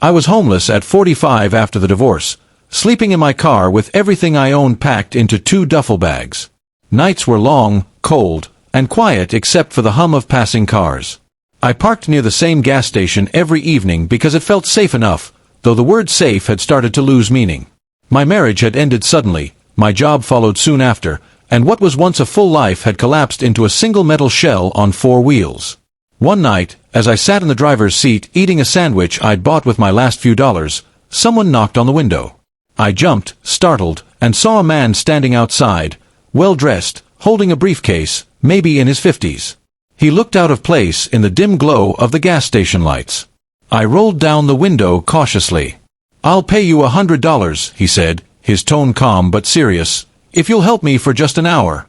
I was homeless at 45 after the divorce, sleeping in my car with everything I owned packed into 2 duffel bags. Nights were long, cold, and quiet except for the hum of passing cars. I parked near the same gas station every evening because it felt safe enough, though the word safe had started to lose meaning. My marriage had ended suddenly, my job followed soon after, and what was once a full life had collapsed into a single metal shell on 4 wheels. One night, as I sat in the driver's seat eating a sandwich I'd bought with my last few dollars, someone knocked on the window. I jumped, startled, and saw a man standing outside, well-dressed, holding a briefcase, maybe in his 50s. He looked out of place in the dim glow of the gas station lights. I rolled down the window cautiously. "I'll pay you $100, he said, his tone calm but serious, "if you'll help me for just an hour."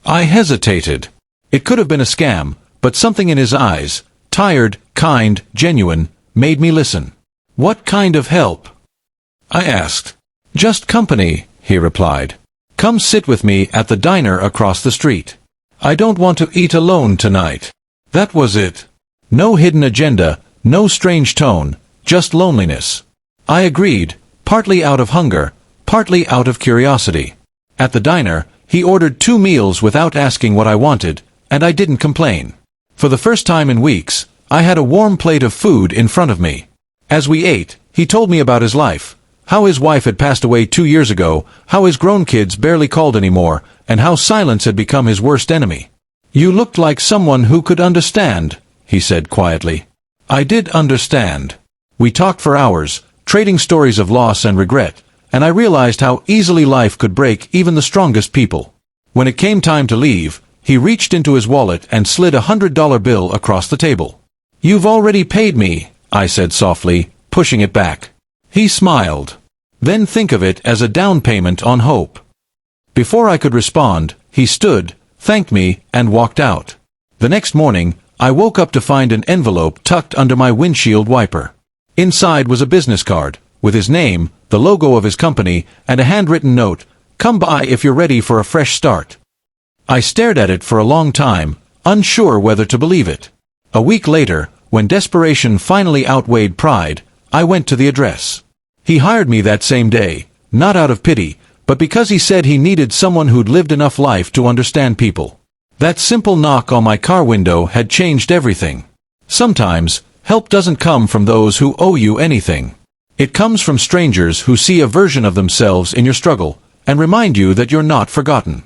I hesitated. It could have been a scam, but something in his eyes, tired, kind, genuine, made me listen. "What kind of help?" I asked. "Just company," he replied. "Come sit with me at the diner across the street. I don't want to eat alone tonight." That was it. No hidden agenda, no strange tone, just loneliness. I agreed, partly out of hunger, partly out of curiosity. At the diner, he ordered 2 meals without asking what I wanted, and I didn't complain. For the first time in weeks, I had a warm plate of food in front of me. As we ate, he told me about his life, how his wife had passed away 2 years ago, how his grown kids barely called anymore, and how silence had become his worst enemy. "You looked like someone who could understand," he said quietly. I did understand. We talked for hours, trading stories of loss and regret, and I realized how easily life could break even the strongest people. When it came time to leave, he reached into his wallet and slid a $100 bill across the table. "You've already paid me," I said softly, pushing it back. He smiled. "Then think of it as a down payment on hope." Before I could respond, he stood, thanked me, and walked out. The next morning, I woke up to find an envelope tucked under my windshield wiper. Inside was a business card, with his name, the logo of his company, and a handwritten note, "Come by if you're ready for a fresh start." I stared at it for a long time, unsure whether to believe it. A week later, when desperation finally outweighed pride, I went to the address. He hired me that same day, not out of pity, but because he said he needed someone who'd lived enough life to understand people. That simple knock on my car window had changed everything. Sometimes, help doesn't come from those who owe you anything. It comes from strangers who see a version of themselves in your struggle, and remind you that you're not forgotten.